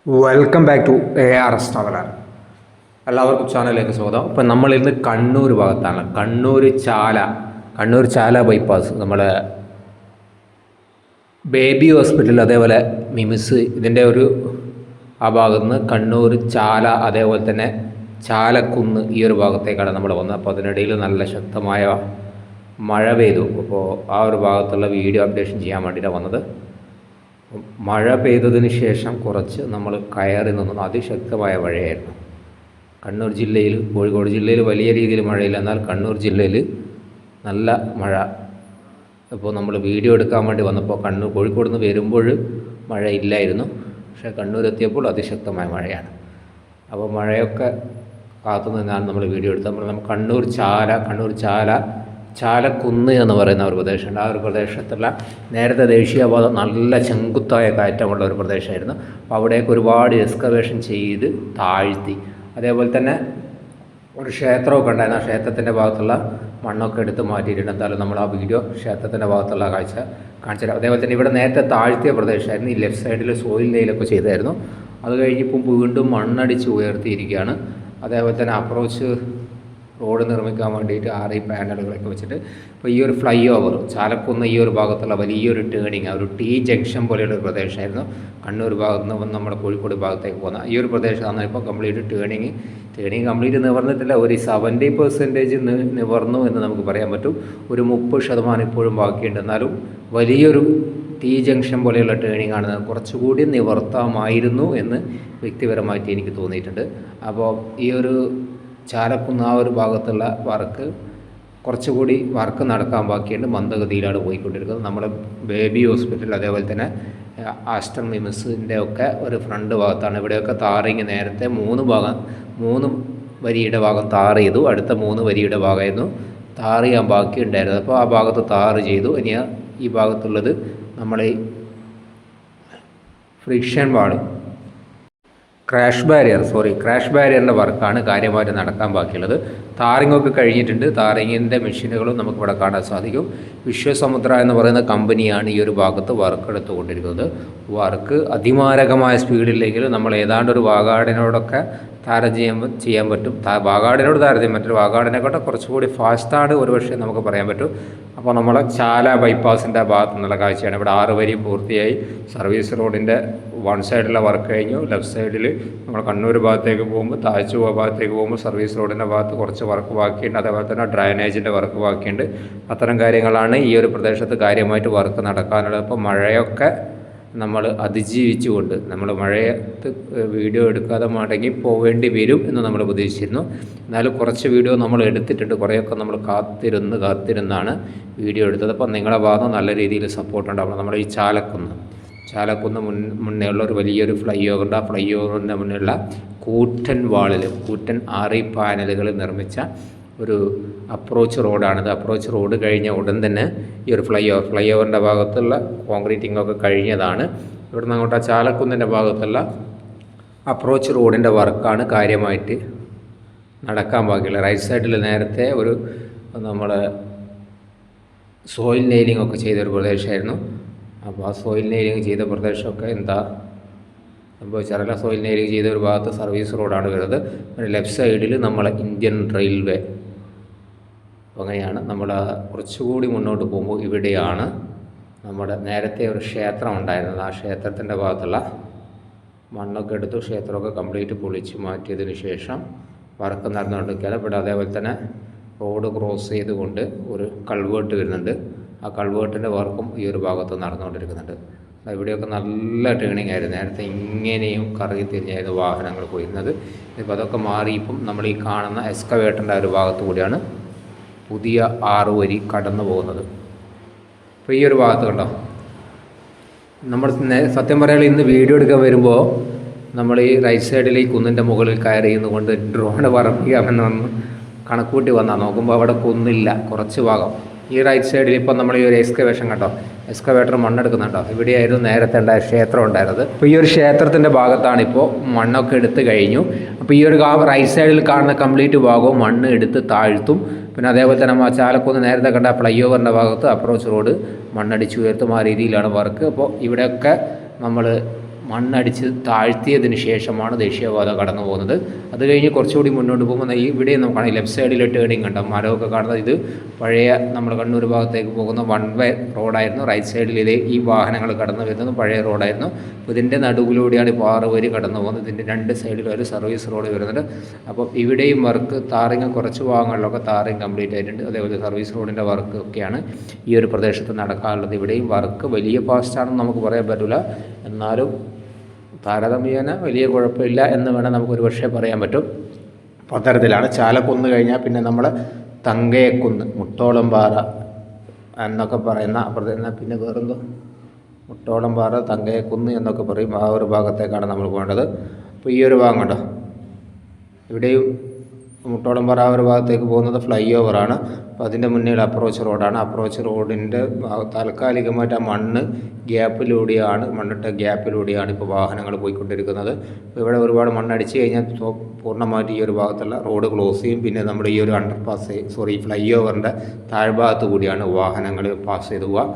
Welcome back to ARS traveller. എല്ലാവർക്കും ചാനലിലേക്ക് സ്വാഗതം. ഇപ്പം നമ്മളിന്ന് കണ്ണൂർ ഭാഗത്താണ്. കണ്ണൂർ ചാല ബൈപ്പാസ്, നമ്മളെ ബേബി ഹോസ്പിറ്റൽ, അതേപോലെ മിംസ്, ഇതിൻ്റെ ആ ഭാഗത്ത് നിന്ന് കണ്ണൂർ ചാല, അതേപോലെ തന്നെ ചാലക്കുന്ന്, ഈ ഒരു ഭാഗത്തേക്കാണ് നമ്മൾ വന്നത്. അപ്പോൾ അതിനിടയിൽ നല്ല ശക്തമായ മഴ പെയ്തു. അപ്പോൾ ആ ഒരു ഭാഗത്തുള്ള വീഡിയോ അപ്ഡേഷൻ ചെയ്യാൻ വേണ്ടിയിട്ടാണ് വന്നത്. മഴ പെയ്തതിന് ശേഷം കുറച്ച് നമ്മൾ കയറി നിന്നു. അതിശക്തമായ മഴയായിരുന്നു. കണ്ണൂർ ജില്ലയിൽ, കോഴിക്കോട് ജില്ലയിൽ വലിയ രീതിയിൽ മഴയില്ല, എന്നാൽ കണ്ണൂർ ജില്ലയിൽ നല്ല മഴ. ഇപ്പോൾ നമ്മൾ വീഡിയോ എടുക്കാൻ വേണ്ടി വന്നപ്പോൾ കോഴിക്കോട് നിന്ന് വരുമ്പോൾ മഴയില്ലായിരുന്നു, പക്ഷേ കണ്ണൂർ എത്തിയപ്പോൾ അതിശക്തമായ മഴയാണ്. അപ്പോൾ മഴയൊക്കെ കാത്തു നിന്നാണ് നമ്മൾ വീഡിയോ എടുത്തത്. നമ്മൾ കണ്ണൂർ ചാല ചാലക്കുന്ന് എന്ന് പറയുന്ന ഒരു പ്രദേശമുണ്ട്. ആ ഒരു പ്രദേശത്തുള്ള നേരത്തെ ദേശീയപാത നല്ല ചെങ്കുത്തായ കയറ്റമുള്ള ഒരു പ്രദേശമായിരുന്നു. അപ്പോൾ അവിടേക്ക് ഒരുപാട് എക്സ്കവേഷൻ ചെയ്ത് താഴ്ത്തി. അതേപോലെ തന്നെ ഒരു ക്ഷേത്രമൊക്കെ ഉണ്ടായിരുന്നു. ആ ക്ഷേത്രത്തിൻ്റെ ഭാഗത്തുള്ള മണ്ണൊക്കെ എടുത്ത് മാറ്റിയിട്ടുണ്ട്. എന്തായാലും നമ്മൾ ആ വീഡിയോ ക്ഷേത്രത്തിൻ്റെ ഭാഗത്തുള്ള കാഴ്ച കാണിച്ചു. അതേപോലെ തന്നെ ഇവിടെ നേരത്തെ താഴ്ത്തിയ പ്രദേശമായിരുന്നു. ഈ ലെഫ്റ്റ് സൈഡിൽ സോയിൽ നെയിലൊക്കെ ചെയ്തായിരുന്നു. അത് കഴിഞ്ഞിപ്പം വീണ്ടും മണ്ണടിച്ച് ഉയർത്തിയിരിക്കുകയാണ്. അതേപോലെ തന്നെ അപ്രോച്ച് റോഡ് നിർമ്മിക്കാൻ വേണ്ടിയിട്ട് പാനലുകളൊക്കെ വെച്ചിട്ട് ഇപ്പോൾ ഈ ഒരു ഫ്ലൈ ഓവർ ചാലക്കുന്ന്, ഈ ഒരു ഭാഗത്തുള്ള വലിയൊരു ടേണിങ്, ഒരു T ജംഗ്ഷൻ പോലെയുള്ള ഒരു പ്രദേശമായിരുന്നു. കണ്ണൂർ ഭാഗത്ത് നിന്ന് നമ്മുടെ കോഴിക്കോട് ഭാഗത്തേക്ക് പോകുന്ന ഈ ഒരു പ്രദേശമാണ് ഇപ്പോൾ കംപ്ലീറ്റ് ടേണിങ് കംപ്ലീറ്റ് നിവർന്നിട്ടില്ല. ഒരു 70% നിവർന്നു എന്ന് നമുക്ക് പറയാൻ പറ്റും. ഒരു 30% ഇപ്പോഴും ബാക്കിയുണ്ട്. എന്നാലും വലിയൊരു T ജംഗ്ഷൻ പോലെയുള്ള ടേണിംഗ് ആണ്. കുറച്ചുകൂടി നിവർത്താമായിരുന്നു എന്ന് വ്യക്തിപരമായിട്ട് എനിക്ക് തോന്നിയിട്ടുണ്ട്. അപ്പോൾ ഈ ഒരു ചാലക്കുന്ന് ആ ഒരു ഭാഗത്തുള്ള കുറച്ചുകൂടി വർക്ക് നടക്കാൻ ബാക്കിയുണ്ട്. മന്ദഗതിയിലാണ് പോയിക്കൊണ്ടിരിക്കുന്നത്. നമ്മുടെ ബേബി ഹോസ്പിറ്റൽ, അതേപോലെ തന്നെ ആസ്റ്റർ മിംസിൻ്റെ ഒക്കെ ഒരു ഫ്രണ്ട് ഭാഗത്താണ്. ഇവിടെയൊക്കെ താറിങ് നേരത്തെ 3 വരിയുടെ ഭാഗം താർ ചെയ്തു. അടുത്ത 3 വരിയുടെ ഭാഗമായിരുന്നു താർ ചെയ്യാൻ ബാക്കി ഉണ്ടായിരുന്നത്. അപ്പോൾ ആ ഭാഗത്ത് താർ ചെയ്തു. ഇനി ഈ ഭാഗത്തുള്ളത് നമ്മൾ ഫ്രിക്ഷൻ വാൾ, ക്രാഷ് ബാരിയറിൻ്റെ വർക്കാണ് കാര്യമായിട്ട് നടക്കാൻ ബാക്കിയുള്ളത്. താറിങ്ങൊക്കെ കഴിഞ്ഞിട്ടുണ്ട്. താറിങ്ങിൻ്റെ മെഷീനുകളും നമുക്കിവിടെ കാണാൻ സാധിക്കും. വിശ്വസമുദ്ര എന്ന് പറയുന്ന കമ്പനിയാണ് ഈ ഒരു ഭാഗത്ത് വർക്ക് എടുത്തുകൊണ്ടിരിക്കുന്നത്. വർക്ക് അതിമാരകമായ സ്പീഡില്ലെങ്കിലും നമ്മൾ ഏതാണ്ട് ഒരു വാഗാടിനോടൊക്കെ താരതമ്യം ചെയ്യാൻ പറ്റും. വാഗാടിനോട് താരതമ്യം മറ്റൊരു വാഗാടിനെക്കാട്ട് കുറച്ചുകൂടി ഫാസ്റ്റാണ് ഒരുപക്ഷെ നമുക്ക് പറയാൻ പറ്റും. അപ്പോൾ നമ്മളെ ചാല ബൈപ്പാസിൻ്റെ ഭാഗത്തു നിന്നുള്ള കാഴ്ചയാണ്. ഇവിടെ 6 വരി പൂർത്തിയായി. സർവീസ് റോഡിൻ്റെ വൺ സൈഡിലെ വർക്ക് കഴിഞ്ഞു. ലെഫ്റ്റ് സൈഡിൽ നമ്മൾ കണ്ണൂർ ഭാഗത്തേക്ക് പോകുമ്പോൾ, താഴ്ച ഭാഗത്തേക്ക് പോകുമ്പോൾ സർവീസ് റോഡിൻ്റെ ഭാഗത്ത് കുറച്ച് വർക്ക് ബാക്കിയുണ്ട്. അതേപോലെ തന്നെ ഡ്രൈനേജിൻ്റെ വർക്ക് ബാക്കിയുണ്ട്. അത്തരം കാര്യങ്ങളാണ് ഈ ഒരു പ്രദേശത്ത് കാര്യമായിട്ട് വർക്ക് നടക്കാനുള്ളത്. അപ്പോൾ മഴയൊക്കെ നമ്മൾ അതിജീവിച്ചുകൊണ്ട് നമ്മൾ മഴയത്ത് വീഡിയോ എടുക്കാതെ മടങ്ങി പോവേണ്ടി വരും എന്ന് നമ്മൾ പ്രതീക്ഷിച്ചിരുന്നു. എന്നാലും കുറച്ച് വീഡിയോ നമ്മൾ എടുത്തിട്ടുണ്ട്. കുറേയൊക്കെ നമ്മൾ കാത്തിരുന്നാണ് വീഡിയോ എടുത്തത്. അപ്പം നിങ്ങളുടെ ഭാഗത്ത് നല്ല രീതിയിൽ സപ്പോർട്ട് ഉണ്ടാവണം. നമ്മൾ ഈ ചാലക്കുന്ന് മുന്നേ ഉള്ള ഒരു വലിയൊരു ഫ്ലൈ ഓവറുണ്ട്. ആ ഫ്ലൈ ഓവറിൻ്റെ മുന്നിലുള്ള കൂറ്റൻ 6 പാനലുകൾ നിർമ്മിച്ച ഒരു അപ്രോച്ച് റോഡാണിത്. അപ്രോച്ച് റോഡ് കഴിഞ്ഞ ഉടൻ തന്നെ ഈ ഒരു ഫ്ലൈ ഓവറിൻ്റെ ഭാഗത്തുള്ള കോൺക്രീറ്റിങ്ങൊക്കെ കഴിഞ്ഞതാണ്. ഇവിടുന്ന് അങ്ങോട്ട് ആ ചാലക്കുന്നിൻ്റെ ഭാഗത്തുള്ള അപ്രോച്ച് റോഡിൻ്റെ വർക്കാണ് കാര്യമായിട്ട് നടക്കാൻ ബാക്കിയുള്ളത്. റൈറ്റ് സൈഡിൽ നേരത്തെ നമ്മൾ സോയിൽ നെയിലിംഗ് ഒക്കെ ചെയ്തൊരു പ്രദേശമായിരുന്നു. അപ്പോൾ ആ സോയിൽ നെയിലിംഗ് ചെയ്ത പ്രദേശമൊക്കെ എന്താ സംഭവിച്ചറിയില്ല. സോയിൽ നെയിലിംഗ് ചെയ്ത ഒരു ഭാഗത്ത് സർവീസ് റോഡാണ് വരുന്നത്. ലെഫ്റ്റ് സൈഡിൽ നമ്മളെ ഇന്ത്യൻ റെയിൽവേ. അപ്പോൾ അങ്ങനെയാണ് നമ്മൾ കുറച്ചുകൂടി മുന്നോട്ട് പോകുമ്പോൾ ഇവിടെയാണ് നമ്മുടെ നേരത്തെ ഒരു ക്ഷേത്രം ഉണ്ടായിരുന്നത്. ആ ക്ഷേത്രത്തിൻ്റെ ഭാഗത്തുള്ള മണ്ണൊക്കെ എടുത്ത് ക്ഷേത്രമൊക്കെ കംപ്ലീറ്റ് പൊളിച്ച് മാറ്റിയതിന് ശേഷം വർക്ക് നടന്നുകൊണ്ടിരിക്കുകയാണ്. ഇവിടെ അതേപോലെ തന്നെ റോഡ് ക്രോസ് ചെയ്തുകൊണ്ട് ഒരു കൾവേർട്ട് വരുന്നുണ്ട്. ആ കൾവേർട്ടിൻ്റെ വർക്കും ഈ ഒരു ഭാഗത്ത് നടന്നുകൊണ്ടിരിക്കുന്നുണ്ട്. ഇവിടെയൊക്കെ നല്ല ടേണിംഗ് ആയിരുന്നു. നേരത്തെ ഇങ്ങനെയും കറങ്ങി തിരിഞ്ഞായിരുന്നു വാഹനങ്ങൾ പോയിരുന്നത്. ഇപ്പോൾ അതൊക്കെ മാറി ഇപ്പം നമ്മൾ ഈ കാണുന്ന എക്സ്കവേറ്ററിൻ്റെ ഒരു ഭാഗത്തു കൂടിയാണ് പുതിയ 6 വരി കടന്നു പോകുന്നത്. അപ്പോൾ ഈ ഒരു ഭാഗത്ത് കണ്ടോ, നമ്മൾ സത്യം പറയാൻ ഇന്ന് വീഡിയോ എടുക്കാൻ വരുമ്പോൾ നമ്മൾ ഈ റൈറ്റ് സൈഡിൽ ഈ കുന്നിൻ്റെ മുകളിൽ കയറി കൊണ്ട് ഡ്രോൺ പറപ്പിക്കാമെന്ന് കണക്കൂട്ടി വന്നാൽ നോക്കുമ്പോൾ അവിടെ കുന്നില്ല. കുറച്ച് ഭാഗം ഈ റൈറ്റ് സൈഡിൽ ഇപ്പോൾ നമ്മൾ ഈ ഒരു എക്സ്കവേഷൻ കണ്ടോ, എക്സ്കവേറ്റർ മണ്ണെടുക്കുന്നുണ്ടോ. ഇവിടെയായിരുന്നു നേരത്തെ ഉണ്ടായ ക്ഷേത്രം ഉണ്ടായിരുന്നത്. അപ്പോൾ ഈ ഒരു ക്ഷേത്രത്തിൻ്റെ ഭാഗത്താണ് ഇപ്പോൾ മണ്ണൊക്കെ എടുത്ത് കഴിഞ്ഞു. അപ്പോൾ ഈ ഒരു റൈറ്റ് സൈഡിൽ കാണുന്ന കംപ്ലീറ്റ് ഭാഗവും മണ്ണ് എടുത്ത് താഴ്ത്തും. പിന്നെ അതേപോലെ തന്നെ നമ്മൾ ചാലക്കുന്ന് നേരത്തെ കണ്ട ഫ്ലൈ ഓവറിൻ്റെ ഭാഗത്ത് അപ്രോച്ച് റോഡ് മണ്ണടിച്ച് ഉയർത്തും. ആ രീതിയിലാണ് വർക്ക്. അപ്പോൾ ഇവിടെയൊക്കെ നമ്മൾ മണ്ണടിച്ച് താഴ്ത്തിയതിന് ശേഷമാണ് ദേശീയപാത കടന്നു പോകുന്നത്. അത് കഴിഞ്ഞ് കുറച്ചുകൂടി മുന്നോട്ട് പോകുമ്പോൾ ഇവിടെ നമുക്ക് കാണാം ലെഫ്റ്റ് സൈഡിൽ ടേണിങ് കണ്ടോ, മരമൊക്കെ കാണുന്നത്. ഇത് പഴയ നമ്മൾ കണ്ണൂർ ഭാഗത്തേക്ക് പോകുന്ന വൺ വേ റോഡായിരുന്നു. റൈറ്റ് സൈഡിൽ ഈ വാഹനങ്ങൾ കടന്നു വരുന്നത് പഴയ റോഡായിരുന്നു. അപ്പോൾ ഇതിൻ്റെ നടുവിലൂടെയാണ് ഇപ്പോൾ 6 വരി കടന്നു പോകുന്നത്. ഇതിൻ്റെ 2 സൈഡിലും ഒരു സർവീസ് റോഡ് വരുന്നുണ്ട്. അപ്പോൾ ഇവിടെയും വർക്ക് താറിങ് കുറച്ച് ഭാഗങ്ങളിലൊക്കെ താറിങ് കംപ്ലീറ്റ് ആയിട്ടുണ്ട്. അതേപോലെ സർവീസ് റോഡിൻ്റെ വർക്ക് ഒക്കെയാണ് ഈ ഒരു പ്രദേശത്ത് നടക്കാറുള്ളത്. ഇവിടെയും വർക്ക് വലിയ ഫാസ്റ്റാണെന്ന് നമുക്ക് പറയാൻ പറ്റില്ല, എന്നാലും താരതമ്യേന വലിയ കുഴപ്പമില്ല എന്ന് വേണം നമുക്കൊരു പക്ഷേ പറയാൻ പറ്റും. അപ്പോൾ അത്തരത്തിലാണ്. ചാലക്കുന്ന് കഴിഞ്ഞാൽ പിന്നെ നമ്മൾ തങ്കയക്കുന്ന്, മുട്ടോളംപാറ എന്നൊക്കെ പറയുന്ന പിന്നെ വേറെന്തോ മുട്ടോളംപാറ, തങ്കയക്കുന്ന് എന്നൊക്കെ പറയും. ആ ഒരു ഭാഗത്തേക്കാണ് നമ്മൾ പോകേണ്ടത്. അപ്പോൾ ഈ ഒരു ഭാഗം കണ്ടോ, ഇവിടെയും മുട്ടോളംപാറ ആ ഒരു ഭാഗത്തേക്ക് പോകുന്നത് ഫ്ലൈ ഓവറാണ്. അപ്പോൾ അതിൻ്റെ മുന്നിൽ അപ്രോച്ച് റോഡാണ്. അപ്രോച്ച് റോഡിൻ്റെ താൽക്കാലികമായിട്ട് ആ മണ്ണിട്ട ഗ്യാപ്പിലൂടെയാണ് ഇപ്പോൾ വാഹനങ്ങൾ പോയിക്കൊണ്ടിരിക്കുന്നത്. അപ്പോൾ ഇവിടെ ഒരുപാട് മണ്ണടിച്ച് കഴിഞ്ഞാൽ പൂർണ്ണമായിട്ട് ഈ ഒരു ഭാഗത്തുള്ള റോഡ് ക്ലോസ് ചെയ്യും. പിന്നെ നമ്മുടെ ഈ ഒരു ഫ്ലൈ ഓവറിൻ്റെ താഴ്ഭാഗത്ത് കൂടിയാണ് വാഹനങ്ങൾ പാസ് ചെയ്ത് പോവുക.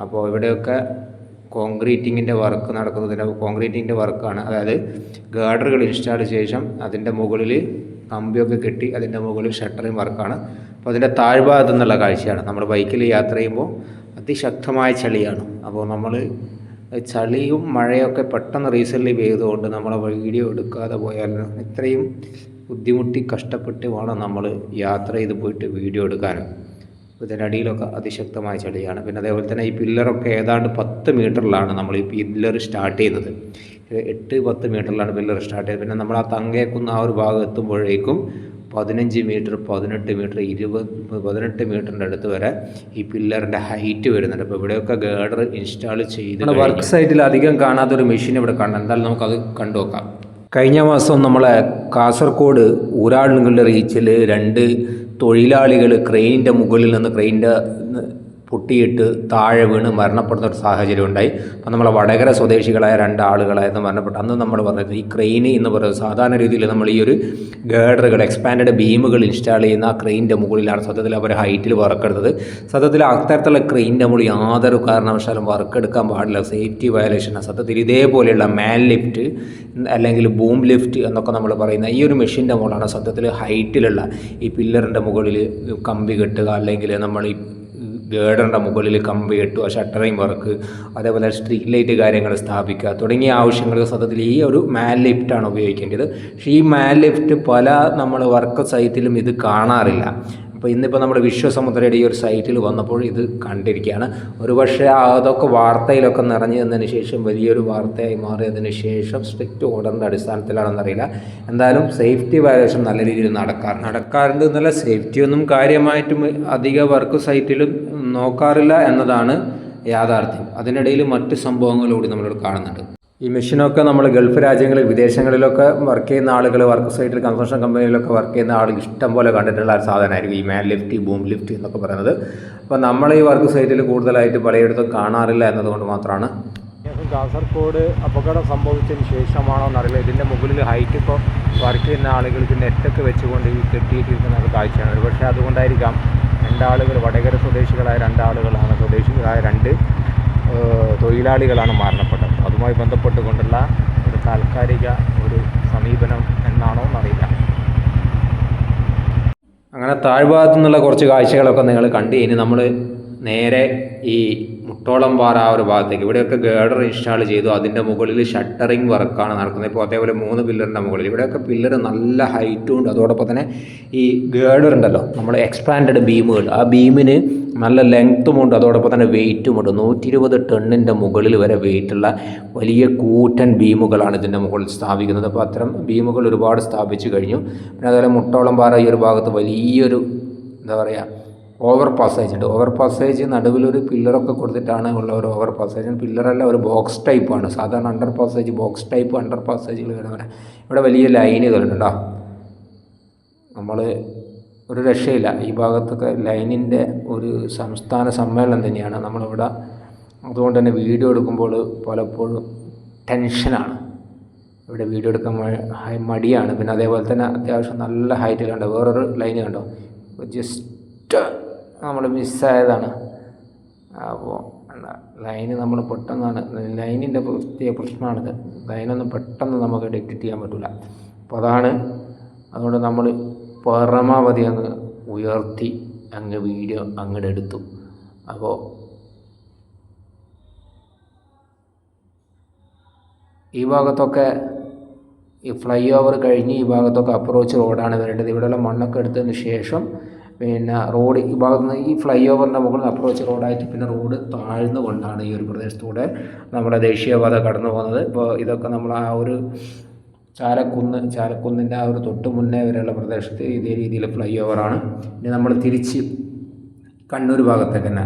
അപ്പോൾ ഇവിടെയൊക്കെ കോൺക്രീറ്റിങ്ങിൻ്റെ വർക്ക് കോൺക്രീറ്റിങ്ങിൻ്റെ വർക്കാണ്. അതായത് ഗാർഡറുകൾ ഇൻസ്റ്റാൾ ശേഷം അതിൻ്റെ മുകളിൽ കമ്പിയൊക്കെ കെട്ടി അതിൻ്റെ മുകളിൽ ഷട്ടറിങ് വർക്കാണ്. അപ്പോൾ അതിൻ്റെ താഴ്ഭാഗത്തു നിന്നുള്ള കാഴ്ചയാണ്. നമ്മൾ ബൈക്കിൽ യാത്ര ചെയ്യുമ്പോൾ അതിശക്തമായ ചളിയാണ്. അപ്പോൾ നമ്മൾ ചളിയും മഴയൊക്കെ പെട്ടെന്ന് റീസെൻ്റ്ലി പെയ്തുകൊണ്ട് നമ്മൾ വീഡിയോ എടുക്കാതെ പോയാൽ ഇത്രയും ബുദ്ധിമുട്ടി കഷ്ടപ്പെട്ട് വേണം നമ്മൾ യാത്ര ചെയ്ത് പോയിട്ട് വീഡിയോ എടുക്കാനും. ഇതിൻ്റെ അടിയിലൊക്കെ അതിശക്തമായ ചളിയാണ്. പിന്നെ അതേപോലെ തന്നെ ഈ പില്ലറൊക്കെ ഏതാണ്ട് 10 മീറ്ററിലാണ് നമ്മൾ ഈ പില്ലർ സ്റ്റാർട്ട് ചെയ്യുന്നത്. 8-10 മീറ്ററിലാണ് പില്ലർ സ്റ്റാർട്ട് ചെയ്യുന്നത്. പിന്നെ നമ്മൾ ആ തങ്കയക്കുന്ന് ആ ഒരു ഭാഗം എത്തുമ്പോഴേക്കും 15 മീറ്റർ, 18 മീറ്റർ, 18 മീറ്ററിൻ്റെ അടുത്ത് വരെ ഈ പില്ലറിൻ്റെ ഹൈറ്റ് വരുന്നുണ്ട്. അപ്പോൾ ഇവിടെയൊക്കെ ഗേഡർ ഇൻസ്റ്റാൾ ചെയ്ത് വർക്ക് സൈറ്റിൽ അധികം കാണാത്തൊരു മെഷീൻ ഇവിടെ കാണാം. എന്തായാലും നമുക്കത് കണ്ടു നോക്കാം. കഴിഞ്ഞ മാസം നമ്മളെ കാസർഗോഡ് ഊരാളുകളുടെ റീച്ചിൽ 2 തൊഴിലാളികൾ ക്രെയിനിൻ്റെ മുകളിൽ നിന്ന് ക്രെയിനിൻ്റെ പൊട്ടിയിട്ട് താഴെ വീണ് മരണപ്പെടുന്ന ഒരു സാഹചര്യം ഉണ്ടായി. അപ്പോൾ നമ്മളെ വടകര സ്വദേശികളായ 2 ആളുകളായിരുന്നു മരണപ്പെട്ടു. അന്ന് നമ്മൾ പറഞ്ഞത് ഈ ക്രെയിന് എന്ന് പറയുന്നത് സാധാരണ രീതിയിൽ നമ്മൾ ഈ ഒരു ഗേഡറുകൾ എക്സ്പാൻഡഡ് ബീമുകൾ ഇൻസ്റ്റാൾ ചെയ്യുന്ന ആ ക്രെയിനിൻ്റെ മുകളിലാണ് സത്യത്തിൽ അവർ ഹൈറ്റിൽ വർക്കെടുത്തത്. സത്യത്തിൽ അത്തരത്തിലുള്ള ക്രെയിനിൻ്റെ മുകളിൽ യാതൊരു കാരണവശാലും വർക്കെടുക്കാൻ പാടില്ല, സേഫ്റ്റി വയലേഷനാണ്. സത്യത്തിൽ ഇതേപോലെയുള്ള മാൻ ലിഫ്റ്റ് അല്ലെങ്കിൽ ബൂം ലിഫ്റ്റ് എന്നൊക്കെ നമ്മൾ പറയുന്ന ഈ ഒരു മെഷീൻ്റെ മുകളിലാണ് സത്യത്തിൽ ഹൈറ്റിലുള്ള ഈ പില്ലറിൻ്റെ മുകളിൽ കമ്പി കെട്ടുക, അല്ലെങ്കിൽ നമ്മൾ ഈ ഗേഡറിൻ്റെ മുകളിൽ കമ്പി കെട്ടുക, ഷട്ടറിങ് വർക്ക്, അതേപോലെ സ്ട്രീറ്റ് ലൈറ്റ് കാര്യങ്ങൾ സ്ഥാപിക്കുക തുടങ്ങിയ ആവശ്യങ്ങൾക്ക് സത്യത്തിൽ ഈ ഒരു മാൻ ലിഫ്റ്റാണ് ഉപയോഗിക്കേണ്ടത്. പക്ഷേ ഈ മാൻ ലിഫ്റ്റ് പല നമ്മൾ വർക്ക് സൈറ്റിലും ഇത് കാണാറില്ല. അപ്പോൾ ഇന്നിപ്പോൾ നമ്മുടെ വിശ്വസമുദ്രയുടെ ഈ ഒരു സൈറ്റിൽ വന്നപ്പോൾ ഇത് കണ്ടിരിക്കുകയാണ്. ഒരുപക്ഷെ അതൊക്കെ വാർത്തയിലൊക്കെ നിറഞ്ഞു തന്നതിന് ശേഷം വലിയൊരു വാർത്തയായി മാറിയതിന് ശേഷം സ്ട്രിക്റ്റ് ഓർഡറിൻ്റെ അടിസ്ഥാനത്തിലാണെന്നറിയില്ല. എന്തായാലും സേഫ്റ്റി വയലേഷൻ നല്ല രീതിയിൽ നടക്കാറുണ്ട് എന്നല്ല, സേഫ്റ്റിയൊന്നും കാര്യമായിട്ടും അധിക വർക്ക് സൈറ്റിലും നോക്കാറില്ല എന്നതാണ് യാഥാർത്ഥ്യം. അതിനിടയിൽ മറ്റ് സംഭവങ്ങളൂടി നമ്മളിവിടെ കാണുന്നുണ്ട്. ഈ മെഷീനൊക്കെ നമ്മൾ ഗൾഫ് രാജ്യങ്ങളിൽ വിദേശങ്ങളിലൊക്കെ വർക്ക് ചെയ്യുന്ന ആളുകൾ, വർക്ക് സൈറ്റിൽ കൺസ്ട്രക്ഷൻ കമ്പനിയിലൊക്കെ വർക്ക് ചെയ്യുന്ന ആളുകൾ ഇഷ്ടം പോലെ കണ്ടിട്ടുള്ള ഒരു സാധനമായിരിക്കും ഈ മാൻ ലിഫ്റ്റ്, ബൂം ലിഫ്റ്റ് എന്നൊക്കെ പറയുന്നത്. അപ്പോൾ നമ്മൾ ഈ വർക്ക് സൈറ്റിൽ കൂടുതലായിട്ട് പലയിടത്തും കാണാറില്ല എന്നതുകൊണ്ട് മാത്രമാണ്. കാസർഗോഡ് അപകടം സംഭവിച്ചതിന് ശേഷമാണോ എന്നറിയില്ല, ഇതിൻ്റെ മുകളിൽ ഹൈറ്റ് ഇപ്പോൾ വർക്ക് ചെയ്യുന്ന ആളുകൾക്ക് നെറ്റൊക്കെ വെച്ചുകൊണ്ട് ഈ കെട്ടിയിട്ടിരിക്കുന്ന ഒരു കാഴ്ചയാണ്. ഒരു പക്ഷേ അതുകൊണ്ടായിരിക്കാം 2 ആളുകൾ, വടകര സ്വദേശികളായ 2 ആളുകളാണ്, സ്വദേശികളായ 2 തൊഴിലാളികളാണ് മരണപ്പെട്ടത്. അതുമായി ബന്ധപ്പെട്ടുകൊണ്ടുള്ള ഒരു താൽക്കാലിക ഒരു സമീപനം എന്നാണോ എന്നറിയില്ല. അങ്ങനെ താഴ്ഭാഗത്തു നിന്നുള്ള കുറച്ച് കാഴ്ചകളൊക്കെ നിങ്ങൾ കണ്ട് ഇനി നമ്മൾ നേരെ ഈ മുട്ടോളംപാറ ആ ഒരു ഭാഗത്തേക്ക്, ഇവിടെയൊക്കെ ഗേഡർ ഇൻസ്റ്റാൾ ചെയ്തു, അതിൻ്റെ മുകളിൽ ഷട്ടറിങ് വർക്കാണ് നടക്കുന്നത്. ഇപ്പോൾ അതേപോലെ 3 പില്ലറിൻ്റെ മുകളിൽ ഇവിടെയൊക്കെ പില്ലർ നല്ല ഹൈറ്റും ഉണ്ട്. അതോടൊപ്പം തന്നെ ഈ ഗേഡർ ഉണ്ടല്ലോ, നമ്മൾ എക്സ്പാൻഡഡ് ബീമുകൾ, ആ ബീമിന് നല്ല ലെങ്ത്തുമുണ്ട്, അതോടൊപ്പം തന്നെ വെയിറ്റുമുണ്ട്. 120 ടണ്ണിൻ്റെ മുകളിൽ വരെ വെയിറ്റുള്ള വലിയ കൂറ്റൻ ബീമുകളാണ് ഇതിൻ്റെ മുകളിൽ സ്ഥാപിക്കുന്നത്. അപ്പോൾ അത്തരം ബീമുകൾ ഒരുപാട് സ്ഥാപിച്ചു കഴിഞ്ഞു. പിന്നെ അതുപോലെ മുട്ടോളംപാറ ഈ ഒരു ഭാഗത്ത് വലിയൊരു എന്താ പറയുക ഓവർ പാസേജ് ഉണ്ട്. ഓവർ പാസേജ് നടുവിലൊരു പില്ലറൊക്കെ കൊടുത്തിട്ടാണ് ഉള്ള ഒരു ഓവർ പാസേജ്. പില്ലറല്ല, ഒരു ബോക്സ് ടൈപ്പാണ്. സാധാരണ under passage, box type under പാസേജുകൾ വരുന്നവരെ ഇവിടെ വലിയ ലൈനുകളുണ്ട് കേട്ടോ. നമ്മൾ ഒരു രക്ഷയില്ല, ഈ ഭാഗത്തൊക്കെ ലൈനിൻ്റെ ഒരു സംസ്ഥാന സമ്മേളനം തന്നെയാണ് നമ്മളിവിടെ. അതുകൊണ്ട് തന്നെ വീഡിയോ എടുക്കുമ്പോൾ പലപ്പോഴും ടെൻഷനാണ്, ഇവിടെ വീഡിയോ എടുക്കാൻ മടിയാണ്. പിന്നെ അതേപോലെ തന്നെ അത്യാവശ്യം നല്ല ഹൈറ്റിൽ കണ്ടോ വേറൊരു ലൈന് കണ്ടോ, ജസ്റ്റ് നമ്മൾ മിസ്സായതാണ്. അപ്പോൾ ലൈന് നമ്മൾ പെട്ടെന്നാണ് ലൈനിൻ്റെ പ്രത്യേക പ്രശ്നമാണിത്. ലൈനൊന്നും പെട്ടെന്ന് നമുക്ക് ഡിറ്റക്റ്റ് ചെയ്യാൻ പറ്റില്ല. അപ്പോൾ അതുകൊണ്ട് നമ്മൾ പരമാവധി അങ്ങ് ഉയർത്തി അങ്ങ് വീഡിയോ അങ്ങോട്ട് എടുത്തു. അപ്പോൾ ഈ ഭാഗത്തൊക്കെ ഈ ഫ്ലൈ ഓവർ കഴിഞ്ഞ് ഈ ഭാഗത്തൊക്കെ അപ്രോച്ച് റോഡാണ് വരേണ്ടത്. ഇവിടെയുള്ള മണ്ണൊക്കെ എടുത്തതിന് ശേഷം പിന്നെ റോഡ് ഈ ഭാഗത്ത് നിന്ന് ഈ ഫ്ലൈ ഓവറിൻ്റെ മുകളിൽ അപ്രോച്ച് റോഡായിട്ട് പിന്നെ റോഡ് താഴ്ന്നു കൊണ്ടാണ് ഈ ഒരു പ്രദേശത്തൂടെ നമ്മുടെ ദേശീയപാത കടന്നു പോകുന്നത്. ഇപ്പോൾ ഇതൊക്കെ നമ്മൾ ആ ഒരു ചാലക്കുന്നിൻ്റെ ആ ഒരു തൊട്ട് മുന്നേ വരെയുള്ള പ്രദേശത്ത് ഇതേ രീതിയിൽ ഫ്ലൈ ഓവറാണ്. ഇനി നമ്മൾ തിരിച്ച് കണ്ണൂർ ഭാഗത്തേക്ക് തന്നെ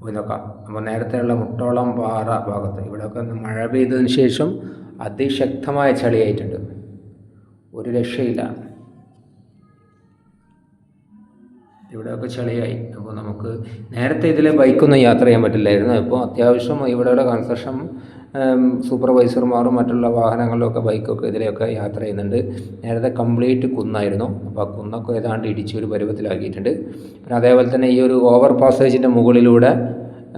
പോയി നോക്കാം. അപ്പോൾ നേരത്തെയുള്ള മുട്ടോളം പാറ ഭാഗത്ത് ഇവിടെയൊക്കെ മഴ പെയ്തതിന് ശേഷം അതിശക്തമായ ചളിയായിട്ടുണ്ട്, ഒരു രക്ഷയില്ല. ഇവിടെയൊക്കെ ചളിയായി. അപ്പോൾ നമുക്ക് നേരത്തെ ഇതിലെ ബൈക്കൊന്നും യാത്ര ചെയ്യാൻ പറ്റില്ലായിരുന്നു. ഇപ്പോൾ അത്യാവശ്യം ഇവിടെയുള്ള കൺസ്ട്രക്ഷൻ സൂപ്പർവൈസർമാരും മറ്റുള്ള വാഹനങ്ങളിലൊക്കെ ബൈക്കൊക്കെ ഇതിലെയൊക്കെ യാത്ര ചെയ്യുന്നുണ്ട്. നേരത്തെ കംപ്ലീറ്റ് കുന്നായിരുന്നു. അപ്പോൾ ആ കുന്നൊക്കെ ഏതാണ്ട് ഇടിച്ചൊരു പരുവത്തിലാക്കിയിട്ടുണ്ട്. പിന്നെ അതേപോലെ തന്നെ ഈ ഒരു ഓവർ പാസേജിൻ്റെ മുകളിലൂടെ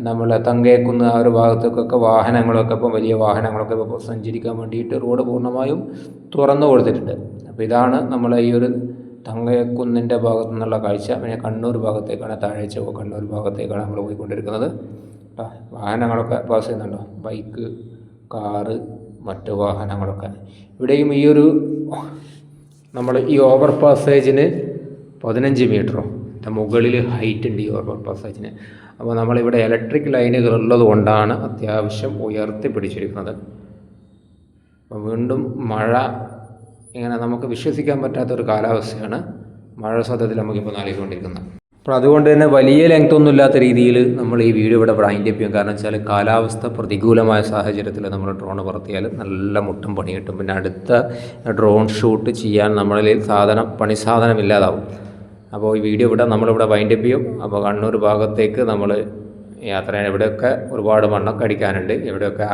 നമ്മൾ തങ്കയക്കുന്ന് ആ ഒരു ഭാഗത്തേക്കൊക്കെ വാഹനങ്ങളൊക്കെ ഇപ്പോൾ വലിയ വാഹനങ്ങളൊക്കെ ഇപ്പോൾ സഞ്ചരിക്കാൻ വേണ്ടിയിട്ട് റോഡ് പൂർണ്ണമായും തുറന്നു കൊടുത്തിട്ടുണ്ട്. അപ്പോൾ ഇതാണ് നമ്മളെ ഈ ഒരു തങ്കയക്കുന്നിൻ്റെ ഭാഗത്തു നിന്നുള്ള കാഴ്ച. പിന്നെ കണ്ണൂർ ഭാഗത്തേക്കാണ്, താഴേച്ചോ കണ്ണൂർ ഭാഗത്തേക്കാണ് നമ്മൾ പോയിക്കൊണ്ടിരിക്കുന്നത്. വാഹനങ്ങളൊക്കെ പാസ് ചെയ്യുന്നുണ്ടോ, ബൈക്ക്, കാറ്, മറ്റു വാഹനങ്ങളൊക്കെ. ഇവിടെയും ഈ ഒരു നമ്മൾ ഈ ഓവർ പാസേജിന് 15 മീറ്ററോ മുകളിൽ ഹൈറ്റ് ഉണ്ട് ഈ ഓവർ പാസേജിന്. അപ്പോൾ നമ്മളിവിടെ ഇലക്ട്രിക് ലൈനുകൾ ഉള്ളത് കൊണ്ടാണ് അത്യാവശ്യം ഉയർത്തി പിടിച്ചിരിക്കുന്നത്. അപ്പോൾ വീണ്ടും മഴ ഇങ്ങനെ നമുക്ക് വിശ്വസിക്കാൻ പറ്റാത്തൊരു കാലാവസ്ഥയാണ് മഴ സത്യത്തിൽ നമുക്കിപ്പോൾ നൽകിക്കൊണ്ടിരിക്കുന്നത്. അപ്പോൾ അതുകൊണ്ട് തന്നെ വലിയ ലെങ്ത് ഒന്നും ഇല്ലാത്ത രീതിയിൽ നമ്മൾ ഈ വീഡിയോ ഇവിടെ വൈൻഡ് അപ്പ് ചെയ്യും. കാരണം വെച്ചാൽ കാലാവസ്ഥ പ്രതികൂലമായ സാഹചര്യത്തിൽ നമ്മൾ ഡ്രോൺ പറത്തിയാൽ നല്ല മുട്ടും പണി കിട്ടും. പിന്നെ അടുത്ത ഡ്രോൺ ഷൂട്ട് ചെയ്യാൻ നമ്മളിൽ പണി സാധനം ഇല്ലാതാവും. അപ്പോൾ ഈ വീഡിയോ ഇവിടെ നമ്മളിവിടെ വൈൻഡ് അപ്പ് ചെയ്യും. അപ്പോൾ കണ്ണൂർ ഭാഗത്തേക്ക് നമ്മൾ യാത്ര ചെയ്യാൻ ഇവിടെയൊക്കെ ഒരുപാട് മണ്ണൊക്കെ അടിക്കാനുണ്ട്. ഇവിടെയൊക്കെ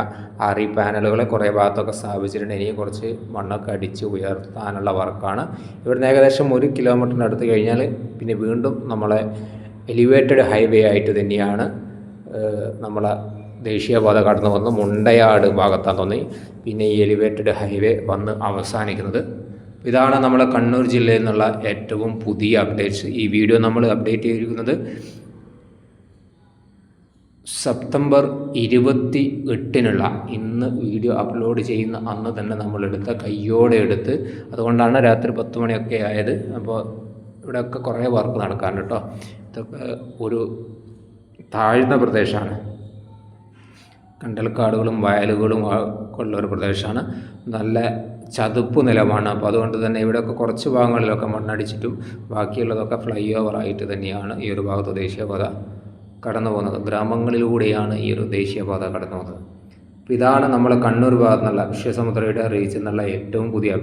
ആറി പാനലുകൾ കുറേ ഭാഗത്തൊക്കെ സ്ഥാപിച്ചിട്ടുണ്ട്. ഇനിയും കുറച്ച് മണ്ണൊക്കെ അടിച്ച് ഉയർത്താനുള്ള വർക്കാണ്. ഇവിടുന്ന് ഏകദേശം 1 കിലോമീറ്ററിന് അടുത്ത് കഴിഞ്ഞാൽ പിന്നെ വീണ്ടും നമ്മളെ എലിവേറ്റഡ് ഹൈവേ ആയിട്ട് തന്നെയാണ് നമ്മളെ ദേശീയപാത കടന്നു വന്ന് മുണ്ടയാട് ഭാഗത്താന്ന് തോന്നി പിന്നെ ഈ എലിവേറ്റഡ് ഹൈവേ വന്ന് അവസാനിക്കുന്നത്. ഇതാണ് നമ്മളെ കണ്ണൂർ ജില്ലയിൽ നിന്നുള്ള ഏറ്റവും പുതിയ അപ്ഡേറ്റ്സ്. ഈ വീഡിയോ നമ്മൾ അപ്ഡേറ്റ് ചെയ്തിരിക്കുന്നത് സെപ്റ്റംബർ 28-നുള്ള ഇന്ന് വീഡിയോ അപ്ലോഡ് ചെയ്യുന്ന അന്ന് തന്നെ നമ്മളെടുത്ത കയ്യോടെ എടുത്ത്, അതുകൊണ്ടാണ് രാത്രി 10 മണിയൊക്കെ ആയത്. അപ്പോൾ ഇവിടെയൊക്കെ കുറേ വർക്ക് നടക്കാറുണ്ട് കേട്ടോ. ഇതൊക്കെ ഒരു താഴ്ന്ന പ്രദേശമാണ്, കണ്ടൽക്കാടുകളും വയലുകളും ഉള്ളൊരു പ്രദേശമാണ്. നല്ല ചതുപ്പ് നിലമാണ്. അപ്പോൾ അതുകൊണ്ട് തന്നെ ഇവിടെയൊക്കെ കുറച്ച് ഭാഗങ്ങളിലൊക്കെ മണ്ണടിച്ചിട്ടും ബാക്കിയുള്ളതൊക്കെ ഫ്ലൈ ഓവറായിട്ട് തന്നെയാണ് ഈ ഒരു ഭാഗത്ത് ദേശീയപാത കടന്നു പോകുന്നത്. ഗ്രാമങ്ങളിലൂടെയാണ് ഈ ഒരു ദേശീയപാത കടന്നു പോകുന്നത്. അപ്പോൾ ഇതാണ് നമ്മളെ കണ്ണൂർ ഭാഗത്തു നിന്നുള്ള വിശ്വസമുദ്രയുടെ റീച്ച് എന്നുള്ള ഏറ്റവും പുതിയ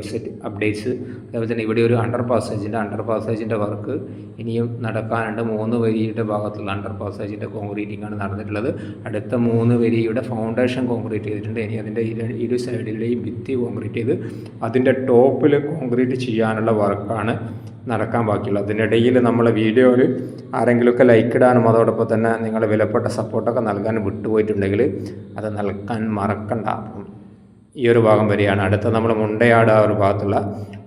അപ്ഡേറ്റ്സ്. അതേപോലെ തന്നെ ഇവിടെ ഒരു അണ്ടർ പാസേജിൻ്റെ വർക്ക് ഇനിയും നടക്കാനുണ്ട്. 3 വരിയുടെ ഭാഗത്തുള്ള അണ്ടർ പാസേജിൻ്റെ കോൺക്രീറ്റിംഗ് ആണ് നടന്നിട്ടുള്ളത്. അടുത്ത 3 വരിയുടെ ഫൗണ്ടേഷൻ കോൺക്രീറ്റ് ചെയ്തിട്ടുണ്ട്. ഇനി അതിൻ്റെ ഇരു സൈഡിലെയും ഭിത്തി കോൺക്രീറ്റ് ചെയ്ത് അതിൻ്റെ ടോപ്പിൽ കോൺക്രീറ്റ് ചെയ്യാനുള്ള വർക്കാണ് നടക്കാൻ ബാക്കിയുള്ളത്. അതിനിടയിൽ നമ്മളെ വീഡിയോയിൽ ആരെങ്കിലുമൊക്കെ ലൈക്ക് ഇടാനും അതോടൊപ്പം തന്നെ നിങ്ങളുടെ വിലപ്പെട്ട സപ്പോർട്ടൊക്കെ നൽകാൻ വിട്ടുപോയിട്ടുണ്ടെങ്കിൽ അത് നൽകാൻ മറക്കണ്ട. ഈ ഒരു ഭാഗം വരെയാണ്. അടുത്ത നമ്മൾ മുണ്ടയാട് ആ ഒരു ഭാഗത്തുള്ള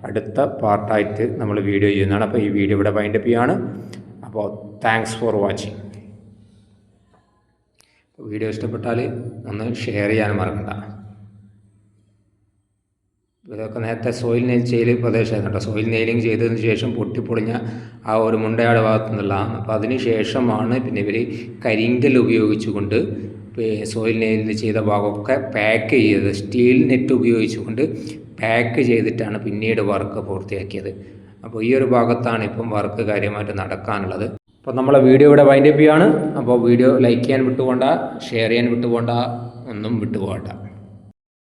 അടുത്ത പാർട്ടായിട്ട് നമ്മൾ വീഡിയോ ചെയ്യുന്നതാണ്. അപ്പോൾ ഈ വീഡിയോ ഇവിടെ വൈൻഡ് അപ്പ് ചെയ്യാണ്. അപ്പോൾ താങ്ക്സ് ഫോർ വാച്ചിങ്. വീഡിയോ ഇഷ്ടപ്പെട്ടാൽ ഒന്ന് ഷെയർ ചെയ്യാൻ മറക്കണ്ട. ഇതൊക്കെ നേരത്തെ സോയിൽ നെയിൽ ചെയ്യൽ പ്രദേശമായിരുന്നു കേട്ടോ. സോയിൽ നെയിലിംഗ് ചെയ്തതിന് ശേഷം പൊട്ടിപ്പൊളിഞ്ഞ ആ ഒരു മുണ്ടയാട് ഭാഗത്തു നിന്നുള്ളതാണ്. അപ്പോൾ അതിന് ശേഷമാണ് പിന്നെ ഇവർ കരിങ്കൽ ഉപയോഗിച്ചുകൊണ്ട് സോയിൽ നെയിലിൽ ചെയ്ത ഭാഗമൊക്കെ പാക്ക് ചെയ്തത്. സ്റ്റീൽ നെറ്റ് ഉപയോഗിച്ചുകൊണ്ട് പാക്ക് ചെയ്തിട്ടാണ് പിന്നീട് വർക്ക് പൂർത്തിയാക്കിയത്. അപ്പോൾ ഈ ഒരു ഭാഗത്താണ് ഇപ്പം വർക്ക് കാര്യമായിട്ട് നടക്കാനുള്ളത്. അപ്പോൾ നമ്മളെ വീഡിയോ ഇവിടെ വൈൻഡ് അപ്പ് ചെയ്യാണ്. അപ്പോൾ വീഡിയോ ലൈക്ക് ചെയ്യാൻ വിട്ടുപോകണ്ട, ഷെയർ ചെയ്യാൻ വിട്ടുപോകണ്ട, ഒന്നും വിട്ടുപോകണ്ട.